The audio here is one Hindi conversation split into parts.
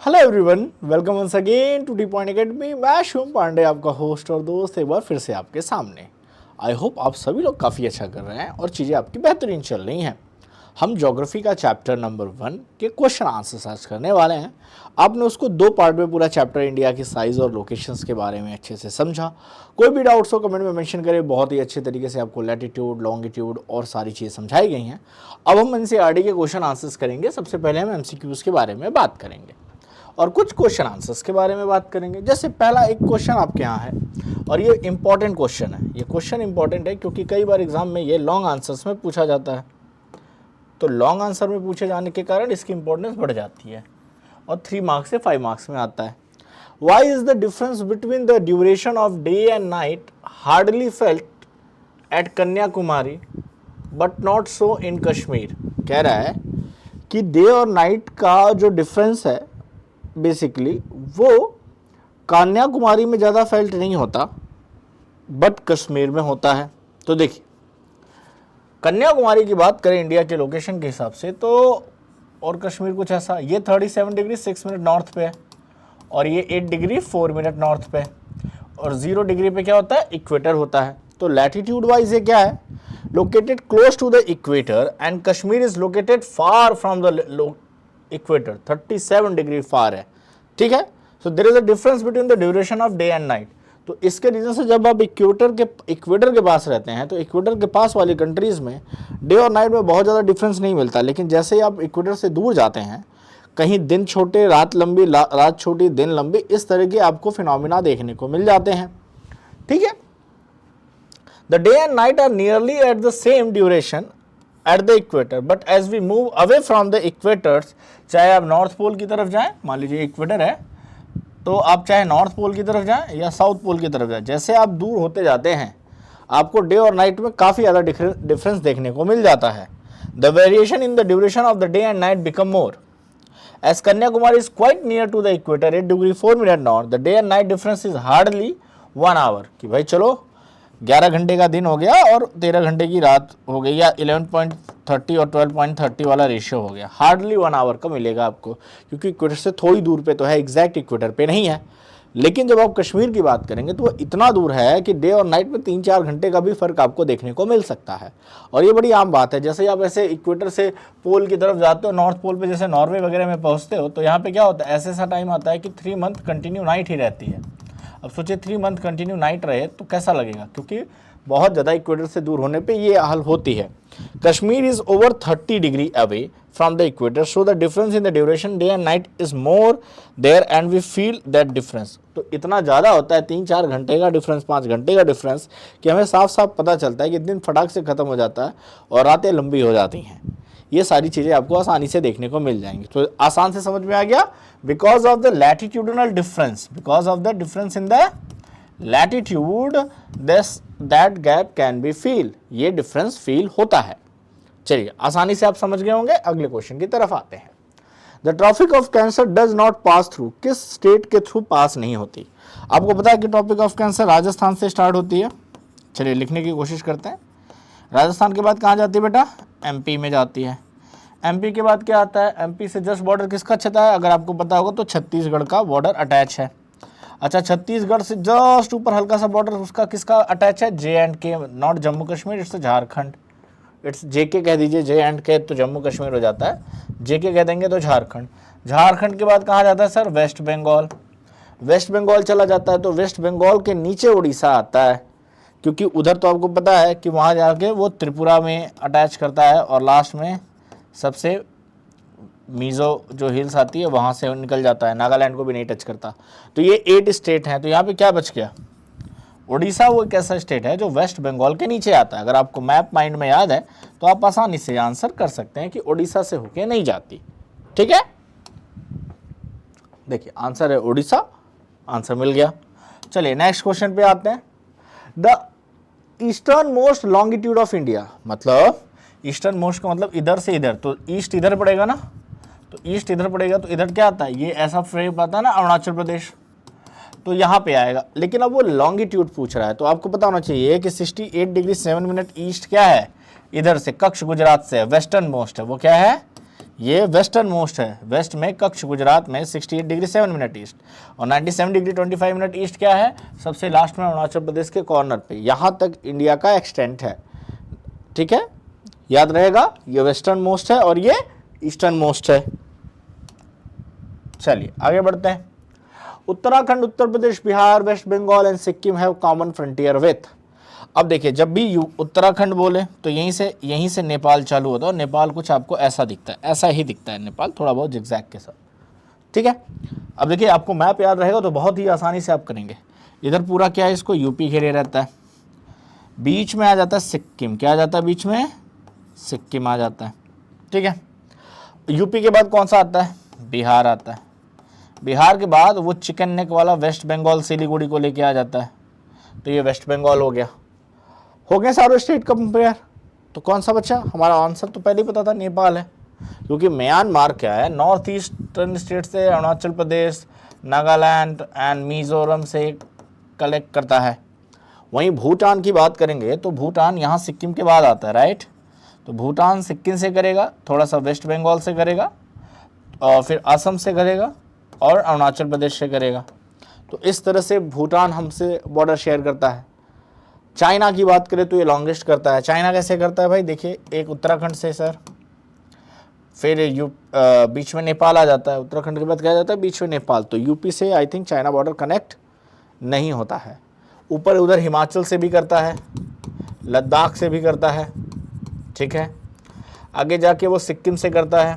Hello everyone, welcome once again to the point academy. मैं शुभम पांडे, आपका होस्ट और दोस्त, एक बार फिर से आपके सामने। आई होप आप सभी लोग काफ़ी अच्छा कर रहे हैं और चीज़ें आपकी बेहतरीन चल रही हैं। हम ज्योग्राफी का चैप्टर नंबर 1 के क्वेश्चन आंसर सर्च करने वाले हैं। आपने उसको 2 पार्ट में पूरा चैप्टर इंडिया की साइज़ और लोकेशंस के बारे में अच्छे से समझा। कोई भी डाउट्स हो कमेंट में मेंशन करें। बहुत ही अच्छे तरीके से आपको लैटिट्यूड, लॉन्गिट्यूड और सारी चीज़ें समझाई गई हैं। अब हम एनसीईआरटी के क्वेश्चन आंसर्स करेंगे। सबसे पहले हम एमसीक्यूज़ के बारे में बात करेंगे और कुछ क्वेश्चन आंसर्स के बारे में बात करेंगे। जैसे पहला एक क्वेश्चन आपके यहाँ है और ये इंपॉर्टेंट क्वेश्चन है। ये क्वेश्चन इंपॉर्टेंट है क्योंकि कई बार एग्जाम में ये लॉन्ग आंसर्स में पूछा जाता है, तो लॉन्ग आंसर में पूछे जाने के कारण इसकी इंपॉर्टेंस बढ़ जाती है और 3 मार्क्स से 5 मार्क्स में आता है। Why is the difference between the duration of day and night hardly felt at Kanyakumari but not so in Kashmir. कह रहा है कि डे और नाइट का जो डिफरेंस है बेसिकली वो कन्याकुमारी में ज़्यादा फेल्ट नहीं होता बट कश्मीर में होता है। तो देखिए, कन्याकुमारी की बात करें इंडिया के लोकेशन के हिसाब से तो, और कश्मीर कुछ ऐसा, ये 37 डिग्री 6 मिनट नॉर्थ पे है और ये 8 डिग्री 4 मिनट नॉर्थ पे है और 0 डिग्री पे क्या होता है, इक्वेटर होता है। तो लैटिट्यूड वाइज ये क्या है, located close to the equator and Kashmir is located far from the equator, 37 degree far है। ठीक है, so there is a difference between the duration of day and night. तो इसके रीजन से जब आप इक्वेटर के पास रहते हैं तो इक्वेटर के पास वाली कंट्रीज में डे और नाइट में बहुत ज़्यादा डिफरेंस नहीं मिलता। लेकिन जैसे ही आप इक्वेटर से दूर जाते हैं, कहीं दिन छोटे रात लंबी, रात छोटी दिन लंबी, इस तरह के आपको फिनोमिना देखने को मिल जाते हैं। ठीक है, the day and night are nearly at the same duration at the equator but as we move away from the equators, चाहे आप नॉर्थ पोल की तरफ जाएं, मान लीजिए इक्वेटर है तो आप चाहे नॉर्थ पोल की तरफ जाएं या साउथ पोल की तरफ जाएं, जैसे आप दूर होते जाते हैं आपको डे और नाइट में काफ़ी ज़्यादा डिफरेंस देखने को मिल जाता है। The variation in the duration of the day and night become more as Kanyakumari is quite near to the equator 8 degree 4 minute north, the day and night difference is hardly 1 hour. कि भाई चलो 11 घंटे का दिन हो गया और 13 घंटे की रात हो गई, या 11.30 और 12.30 वाला रेशियो हो गया। हार्डली 1 आवर का मिलेगा आपको क्योंकि इक्वेटर से थोड़ी दूर पे तो है, एग्जैक्ट इक्वेटर पे नहीं है। लेकिन जब आप कश्मीर की बात करेंगे तो वो इतना दूर है कि डे और नाइट में 3-4 घंटे का भी फ़र्क आपको देखने को मिल सकता है। और ये बड़ी आम बात है। जैसे आप ऐसे इक्वेटर से पोल की तरफ जाते हो, नॉर्थ पोल पे जैसे नॉर्वे वगैरह में पहुँचते हो, तो यहाँ पे क्या होता है, ऐसा टाइम आता है कि 3 मंथ कंटिन्यू नाइट ही रहती है। अब सोचिए 3 मंथ कंटिन्यू नाइट रहे तो कैसा लगेगा, क्योंकि बहुत ज़्यादा इक्वेटर से दूर होने पे ये हाल होती है। Kashmir is over 30 degree away from the equator, so the difference in the duration day and night is more there and we feel that difference. तो इतना ज़्यादा होता है, 3-4 घंटे का डिफरेंस, 5 घंटे का डिफरेंस, कि हमें साफ साफ पता चलता है कि दिन फटाक से ख़त्म हो जाता है और रातें लंबी हो जाती हैं। ये सारी चीज़ें आपको आसानी से देखने को मिल जाएंगी। तो आसान से समझ में आ गया, because of the latitudinal difference, because of the difference in the latitude that gap can be feel, ये डिफरेंस फील होता है। चलिए, आसानी से आप समझ गए होंगे। अगले क्वेश्चन की तरफ आते हैं। The tropic of cancer does not pass through, किस स्टेट के थ्रू पास नहीं होती। आपको पता है कि ट्रॉपिक ऑफ कैंसर राजस्थान से स्टार्ट होती है। चलिए लिखने की कोशिश करते हैं। राजस्थान के बाद कहाँ जाती है बेटा, एमपी में जाती है। एमपी के बाद क्या आता है, एमपी से जस्ट बॉर्डर किसका छता है, अगर आपको पता होगा तो छत्तीसगढ़ का बॉर्डर अटैच है। अच्छा, छत्तीसगढ़ से जस्ट ऊपर हल्का सा बॉर्डर उसका किसका अटैच है, JNK, not Jammu Kashmir, it's Jharkhand. It's JK कह दीजिए, JNK तो जम्मू कश्मीर हो जाता है, JK कह देंगे तो झारखंड। झारखंड के बाद कहाँ जाता है सर, वेस्ट बंगाल। वेस्ट बंगाल चला जाता है तो वेस्ट बंगाल के नीचे उड़ीसा आता है, क्योंकि उधर तो आपको पता है कि वहाँ जाके वो त्रिपुरा में अटैच करता है और लास्ट में सबसे मीज़ो जो हिल्स आती है वहाँ से निकल जाता है, नागालैंड को भी नहीं टच करता। तो ये 8 स्टेट हैं। तो यहाँ पे क्या बच गया, उड़ीसा वो एक ऐसा स्टेट है जो वेस्ट बंगाल के नीचे आता है। अगर आपको मैप माइंड में याद है तो आप आसानी से आंसर कर सकते हैं कि उड़ीसा से होके नहीं जाती। ठीक है, देखिए आंसर है उड़ीसा, आंसर मिल गया। चलिए नेक्स्ट क्वेश्चन पे आते हैं। The eastern most longitude of India, मतलब ईस्टर्न मोस्ट का मतलब इधर से इधर, तो ईस्ट इधर पड़ेगा ना, तो ईस्ट इधर पड़ेगा तो इधर क्या आता है, ये ऐसा फ्रेम आता है ना, अरुणाचल प्रदेश, तो यहाँ पे आएगा। लेकिन अब वो लॉन्गिट्यूड पूछ रहा है तो आपको पता होना चाहिए कि 68 डिग्री 7 मिनट ईस्ट क्या है, इधर से कक्ष गुजरात से वेस्टर्न मोस्ट है, वो क्या है, ये वेस्टर्न मोस्ट है, वेस्ट में कक्ष गुजरात में 68 डिग्री 7 मिनट ईस्ट, और 97 डिग्री 25 मिनट ईस्ट क्या है, सबसे लास्ट में अरुणाचल प्रदेश के कॉर्नर पे। यहाँ तक इंडिया का एक्सटेंट है, ठीक है, याद रहेगा, ये वेस्टर्न मोस्ट है और ये ईस्टर्न मोस्ट है। चलिए आगे बढ़ते हैं। Uttarakhand, Uttar Pradesh, Bihar, West Bengal and Sikkim have common frontier with. अब देखिए, जब भी उत्तराखंड बोले तो यहीं से नेपाल चालू होता है, और नेपाल कुछ आपको ऐसा दिखता है, ऐसा ही दिखता है नेपाल, थोड़ा बहुत जिगजैग के साथ, ठीक है। अब देखिए, आपको मैप याद रहेगा तो बहुत ही आसानी से आप करेंगे। इधर पूरा क्या है, इसको यूपी घेरे रहता है, बीच में आ जाता है सिक्किम, क्या आ जाता है बीच में, सिक्किम आ जाता है, ठीक है। यूपी के बाद कौन सा आता है, बिहार आता है, बिहार के बाद वो चिकन नेक वाला वेस्ट बंगाल सिलीगुड़ी को लेके आ जाता है, तो ये वेस्ट बंगाल हो गया। हो गए सारे स्टेट कंपेयर, तो कौन सा बचा, हमारा आंसर तो पहले ही पता था, नेपाल है, क्योंकि म्यांमार क्या है, नॉर्थ ईस्टर्न स्टेट से अरुणाचल प्रदेश, नागालैंड एंड मिजोरम से कलेक्ट करता है। वहीं भूटान की बात करेंगे तो भूटान यहाँ सिक्किम के बाद आता है, राइट, तो भूटान सिक्किम से करेगा, थोड़ा सा वेस्ट बंगाल से करेगा, और फिर असम से करेगा, और अरुणाचल प्रदेश से करेगा। तो इस तरह से भूटान हमसे बॉर्डर शेयर करता है। चाइना की बात करें तो ये लॉन्गेस्ट करता है। चाइना कैसे करता है भाई, देखिए, एक उत्तराखंड से सर, फिर बीच में नेपाल आ जाता है, उत्तराखंड के बाद क्या जाता है, बीच में नेपाल, तो यूपी से I think China border connect नहीं होता है। ऊपर उधर हिमाचल से भी करता है, लद्दाख से भी करता है, ठीक है, आगे जाके वो सिक्किम से करता है,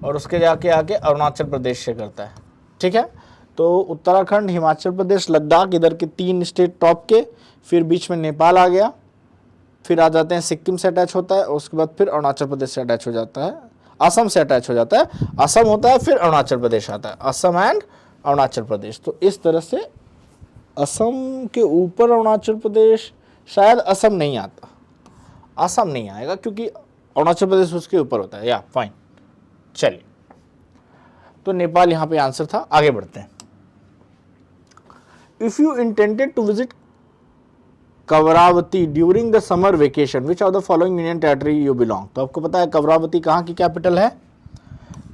और उसके जाके आके अरुणाचल प्रदेश से करता है, ठीक है। तो उत्तराखंड, हिमाचल प्रदेश, लद्दाख, इधर के 3 स्टेट टॉप के, फिर बीच में नेपाल आ गया, फिर आ जाते हैं सिक्किम से अटैच होता है, उसके बाद फिर अरुणाचल प्रदेश से अटैच हो जाता है, असम से अटैच हो जाता है, असम होता है, फिर अरुणाचल प्रदेश आता है, असम एंड अरुणाचल प्रदेश। तो इस तरह से असम के ऊपर अरुणाचल प्रदेश, शायद असम नहीं आता, असम नहीं आएगा क्योंकि अरुणाचल प्रदेश उसके ऊपर होता है, या फाइन। चलिए, तो नेपाल यहाँ पे आंसर था। आगे बढ़ते हैं। If you intended to visit Kavaratti during the summer vacation, which of the following union territory you belong. तो आपको पता है कवरावती कहाँ की कैपिटल है,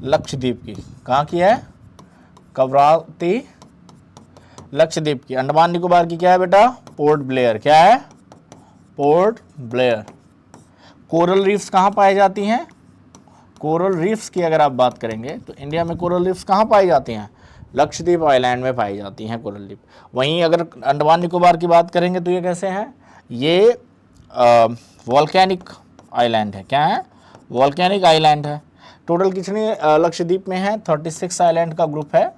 लक्षद्वीप की। कहाँ की है, कवरावती लक्षद्वीप की। अंडमान निकोबार की क्या है बेटा, पोर्ट ब्लेयर। क्या है, पोर्ट ब्लेयर। कोरल रीफ्स कहाँ पाई जाती हैं, कोरल रीफ्स की अगर आप बात करेंगे तो इंडिया में कोरल रीफ्स कहाँ पाई जाती हैं, लक्षद्वीप आइलैंड में पाई जाती हैं कोरल रीफ। वहीं अगर अंडमान निकोबार की बात करेंगे तो ये कैसे हैं, ये वॉल्केनिक आइलैंड है। क्या है, वॉल्केनिक आइलैंड है। टोटल कितने लक्षद्वीप में है, 36 आइलैंड का ग्रुप है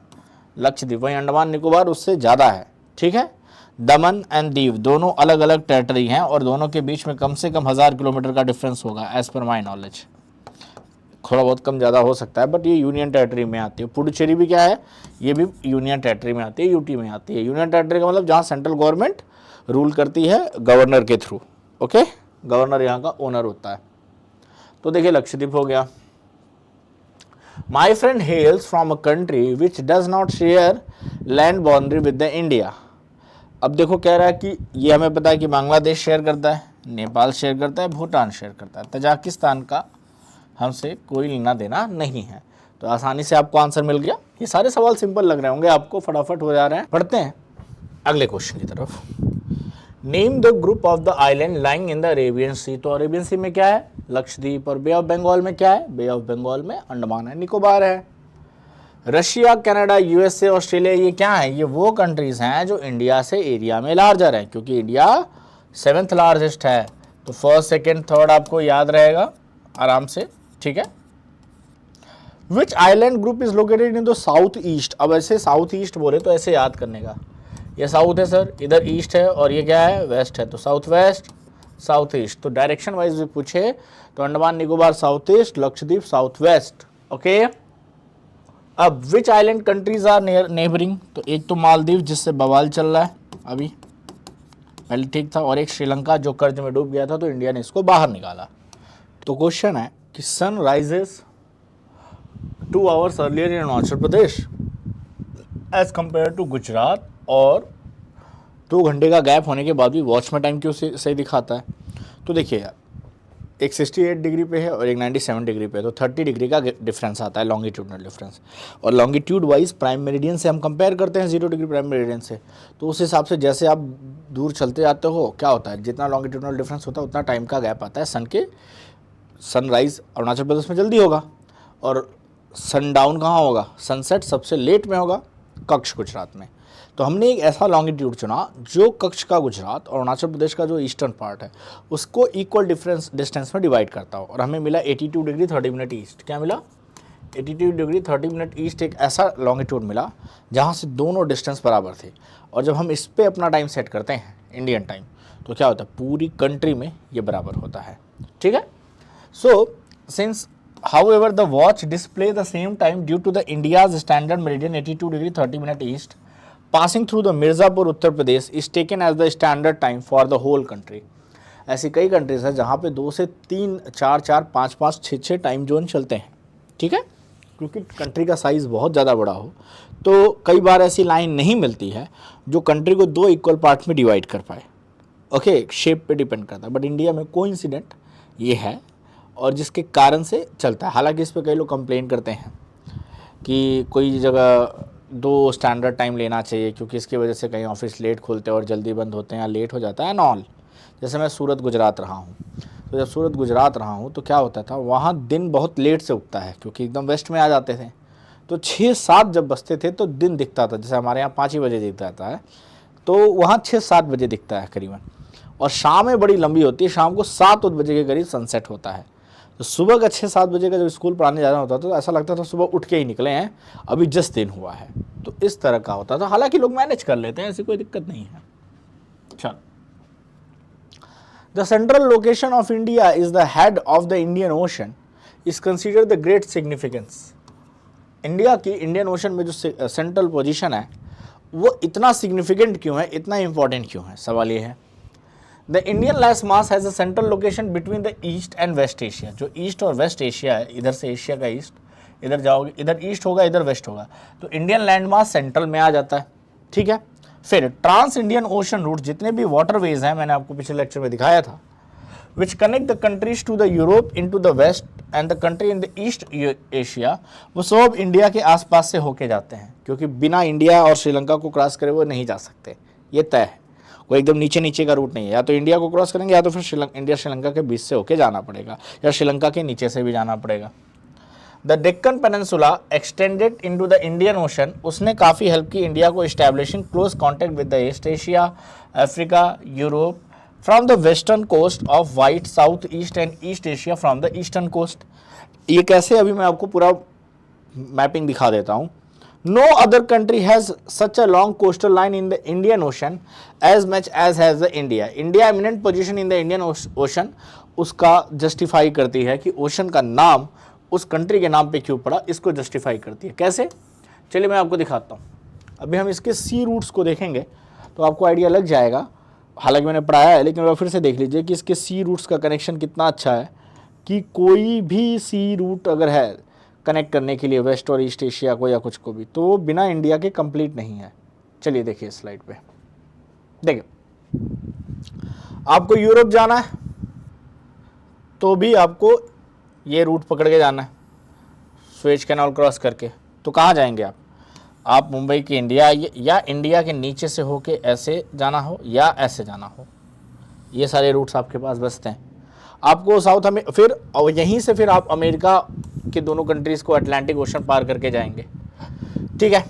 लक्षद्वीप। वहीं अंडमान निकोबार उससे ज़्यादा है, ठीक है। दमन एंड दीव दोनों अलग अलग टेरिटरी हैं, और दोनों के बीच में कम से कम 1000 किलोमीटर का डिफरेंस होगा एज पर माई नॉलेज। थोड़ा बहुत कम ज़्यादा हो सकता है, बट ये यूनियन टेरिटरी में आती है। पुडुचेरी भी क्या है, ये भी यूनियन टेरिटरी में आती है, यूटी में आती है। यूनियन टेरिटरी का मतलब जहाँ सेंट्रल गवर्नमेंट रूल करती है गवर्नर के थ्रू, ओके, गवर्नर यहाँ का ओनर होता है। तो देखिए लक्षद्वीप हो गया। My friend हेल्स from a country which does not share land boundary with the India. अब देखो कह रहा है कि ये हमें पता है कि बांग्लादेश शेयर करता है, नेपाल शेयर करता है, भूटान शेयर करता है, तजाकिस्तान का हमसे कोई लेना देना नहीं है। तो आसानी से आपको आंसर मिल गया। ये सारे सवाल सिंपल लग रहे होंगे आपको, फटाफट हो जा रहे हैं। पढ़ते हैं अगले क्वेश्चन की तरफ। Name the group of the island lying in the Arabian sea. तो अरेबियन सी में क्या है, लक्षद्वीप। और बे ऑफ बंगाल में क्या है, बे ऑफ बंगाल में अंडमान है, निकोबार है। रशिया, कनाडा, यूएसए, ऑस्ट्रेलिया, ये क्या है, ये वो कंट्रीज हैं जो इंडिया से एरिया में लार्जर है, क्योंकि इंडिया 7th लार्जेस्ट है। तो फर्स्ट, सेकेंड, थर्ड आपको याद रहेगा आराम से, ठीक है। Which island group is located in the south east. अब ऐसे साउथ ईस्ट बोले तो ऐसे याद करने का, ये साउथ है सर, इधर ईस्ट है, और ये क्या है, वेस्ट है, तो साउथ वेस्ट, साउथ ईस्ट। तो डायरेक्शन वाइज भी पूछे तो Andaman Nicobar south east, Lakshadweep south west, okay. अब विच आइलैंड कंट्रीज आर नेबरिंग। तो एक तो मालदीव जिससे बवाल चल रहा है अभी, पहले ठीक था, और एक श्रीलंका जो कर्ज में डूब गया था, तो इंडिया ने इसको बाहर निकाला। तो क्वेश्चन है कि sun rises 2 hours earlier in Arunachal Pradesh as compare to Gujarat, और 2 घंटे का गैप होने के बाद भी वॉच में टाइम क्यों सही दिखाता है। तो देखिए यार, एक 68 डिग्री पे है और एक 97 डिग्री पे है, तो 30 डिग्री का डिफरेंस आता है लॉन्गिट्यूडनल डिफरेंस। और लॉन्गिट्यूड वाइज प्राइम मेरिडियन से हम कंपेयर करते हैं 0 डिग्री प्राइम मेरिडियन से, तो उस हिसाब से जैसे आप दूर चलते जाते हो क्या होता है, जितना लॉन्गिट्यूडनल डिफरेंस होता है उतना टाइम का गैप आता है। सनराइज अरुणाचल प्रदेश में जल्दी होगा और सनडाउन कहाँ होगा, सनसेट सबसे लेट में होगा कच्छ गुजरात में। तो हमने एक ऐसा लॉन्गिट्यूड चुना जो कच्छ का गुजरात और अरुणाचल प्रदेश का जो ईस्टर्न पार्ट है उसको इक्वल डिस्टेंस में डिवाइड करता हो, और हमें मिला 82 डिग्री 30 मिनट ईस्ट। क्या मिला, 82 डिग्री 30 मिनट ईस्ट एक ऐसा लॉन्गिट्यूड मिला जहाँ से दोनों डिस्टेंस बराबर थे। और जब हम इस पर अपना टाइम सेट करते हैं इंडियन टाइम, तो क्या होता है, पूरी कंट्री में ये बराबर होता है। ठीक है, so since however the watch display the same time due to the India's standard meridian 82 degree 30 minute east passing through the Mirzapur Uttar Pradesh is taken as the standard time for the whole country। ऐसी कई कंट्रीज है जहाँ पे 2 से 3 4 4 5 5 6 6 टाइम जोन चलते हैं। ठीक है, क्योंकि कंट्री का साइज़ बहुत ज़्यादा बड़ा हो तो कई बार ऐसी लाइन नहीं मिलती है जो कंट्री को 2 इक्वल पार्ट में डिवाइड कर पाए। ओके, शेप पे डिपेंड करता है, बट इंडिया में कोइंसिडेंट ये है और जिसके कारण से चलता है। हालांकि इस पे कई लोग कंप्लेन करते हैं कि कोई जगह 2 स्टैंडर्ड टाइम लेना चाहिए क्योंकि इसकी वजह से कहीं ऑफिस लेट खुलते हैं और जल्दी बंद होते हैं या लेट हो जाता है नॉल। जैसे मैं सूरत गुजरात रहा हूँ, तो जब सूरत गुजरात रहा हूँ तो क्या होता था, वहाँ दिन बहुत लेट से उगता है क्योंकि एकदम वेस्ट में आ जाते थे। तो 6-7 जब बजते थे तो दिन दिखता था, जैसे हमारे यहाँ 5 ही बजे दिख जाता है, तो वहाँ 6-7 बजे दिखता है करीबन। और शामें बड़ी लंबी होती है, शाम को 7 बजे के करीब सनसेट होता है। तो सुबह का 6-7 बजे का जब स्कूल पढ़ाने जाना होता था तो ऐसा लगता था सुबह उठ के ही निकले हैं, अभी जस्ट दिन हुआ है। तो इस तरह का होता था, हालांकि लोग मैनेज कर लेते हैं, ऐसी कोई दिक्कत नहीं है। चलो, the central location of India is the head of the Indian ocean is considered the great significance. India की इंडियन ओशन में जो सेंट्रल पोजीशन है वो इतना सिग्निफिकेंट क्यों है, इतना इंपॉर्टेंट क्यों है, सवाल ये है। The Indian land mass has a central location between the east and west Asia. जो ईस्ट और वेस्ट एशिया है, इधर से एशिया का ईस्ट, इधर जाओगे इधर ईस्ट होगा इधर वेस्ट होगा, तो इंडियन लैंड मास सेंट्रल में आ जाता है। ठीक है, फिर ट्रांस इंडियन ओशन रूट, जितने भी वाटरवेज हैं, मैंने आपको पिछले लेक्चर में दिखाया था, which connect the countries to the Europe in to the west and the country in the east Asia, वो सब इंडिया के आसपास से होके जाते हैं, क्योंकि बिना इंडिया और श्रीलंका को क्रॉस करे वो नहीं जा सकते, ये तय है। वो एकदम नीचे नीचे का रूट नहीं है, या तो इंडिया को क्रॉस करेंगे या तो फिर इंडिया श्रीलंका के बीच से होके जाना पड़ेगा, या श्रीलंका के नीचे से भी जाना पड़ेगा। The Deccan peninsula extended into the Indian ocean, उसने काफ़ी हेल्प की इंडिया को establishing close contact with the east Asia, Africa, Europe from the western coast of white, south east and east Asia from the eastern coast. ये कैसे, अभी मैं आपको पूरा मैपिंग दिखा देता हूँ। No other country has such a long coastal line in the Indian Ocean as much as has the India. India eminent position in the Indian Ocean उसका जस्टिफाई करती है कि ओशन का नाम उस कंट्री के नाम पे क्यों पड़ा, इसको जस्टिफाई करती है। कैसे, चलिए मैं आपको दिखाता हूँ। अभी हम इसके सी रूट्स को देखेंगे तो आपको आइडिया लग जाएगा, हालांकि मैंने पढ़ाया है लेकिन फिर से देख लीजिए कि इसके सी रूट्स का कनेक्शन कितना अच्छा है, कि कोई भी सी रूट अगर है कनेक्ट करने के लिए वेस्ट और ईस्ट एशिया को या कुछ को भी, तो वो बिना इंडिया के कंप्लीट नहीं है। चलिए देखिए स्लाइड पे, देखिए आपको यूरोप जाना है तो भी आपको ये रूट पकड़ के जाना है, स्वेज कैनाल क्रॉस करके। तो कहाँ जाएंगे आप मुंबई के इंडिया, या इंडिया के नीचे से होके ऐसे जाना हो या ऐसे जाना हो, ये सारे रूट्स आपके पास बचते हैं। आपको साउथ में फिर यहीं से फिर आप अमेरिका के दोनों कंट्रीज़ को अटलांटिक ओशन पार करके जाएंगे। ठीक है,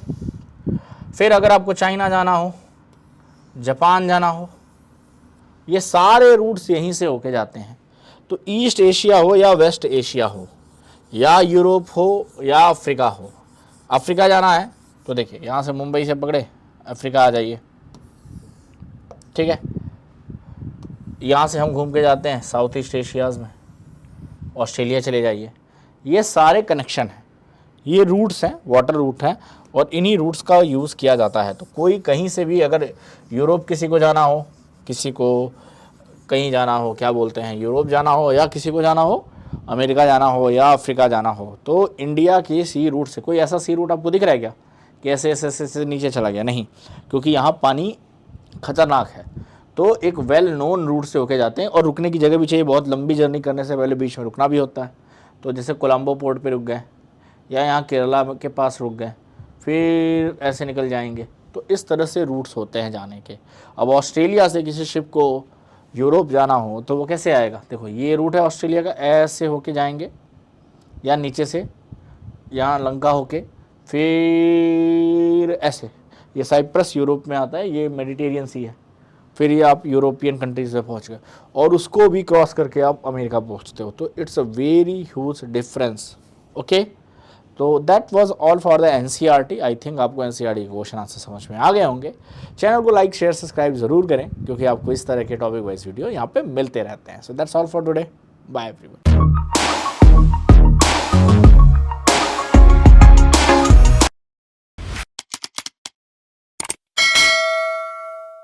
फिर अगर आपको चाइना जाना हो, जापान जाना हो, ये सारे रूट्स यहीं से होके जाते हैं। तो ईस्ट एशिया हो या वेस्ट एशिया हो, या यूरोप हो या अफ्रीका हो, अफ्रीका जाना है तो देखिए यहाँ से मुंबई से पकड़े अफ्रीका आ जाइए। ठीक है, यहाँ से हम घूम के जाते हैं साउथ ईस्ट एशियाज़ में, ऑस्ट्रेलिया चले जाइए। ये सारे कनेक्शन हैं, ये रूट्स हैं, वाटर रूट हैं, और इन्हीं रूट्स का यूज़ किया जाता है। तो कोई कहीं से भी अगर यूरोप किसी को जाना हो, किसी को कहीं जाना हो, क्या बोलते हैं, यूरोप जाना हो, या किसी को जाना हो अमेरिका जाना हो या अफ्रीका जाना हो, तो इंडिया के सी रूट से, कोई ऐसा सी रूट आपको दिख रहा है क्या कि ऐसे ऐसे ऐसे नीचे चला गया? नहीं, क्योंकि यहाँ पानी खतरनाक है। तो एक वेल नोन रूट से होके जाते हैं, और रुकने की जगह भी चाहिए, बहुत लंबी जर्नी करने से पहले बीच में रुकना भी होता है। तो जैसे कोलंबो पोर्ट पे रुक गए, या यहाँ केरला के पास रुक गए, फिर ऐसे निकल जाएंगे। तो इस तरह से रूट्स होते हैं जाने के। अब ऑस्ट्रेलिया से किसी शिप को यूरोप जाना हो तो वो कैसे आएगा, देखो ये रूट है ऑस्ट्रेलिया का, ऐसे होके जाएंगे, या नीचे से यहाँ लंका होके, फिर ऐसे, ये साइप्रस यूरोप में आता है, ये मेडिटेरियन सी है, फिर ये आप यूरोपियन कंट्रीज में पहुँच गए, और उसको भी क्रॉस करके आप अमेरिका पहुँचते हो। तो it's a very huge difference. Okay, तो that was all for the NCERT. I think आपको एनसीईआरटी के क्वेश्चन आंसर समझ में आ गए होंगे। चैनल को लाइक शेयर सब्सक्राइब जरूर करें, क्योंकि आपको इस तरह के टॉपिक वाइज वीडियो यहाँ पे मिलते रहते हैं। So that's all for today, bye everyone.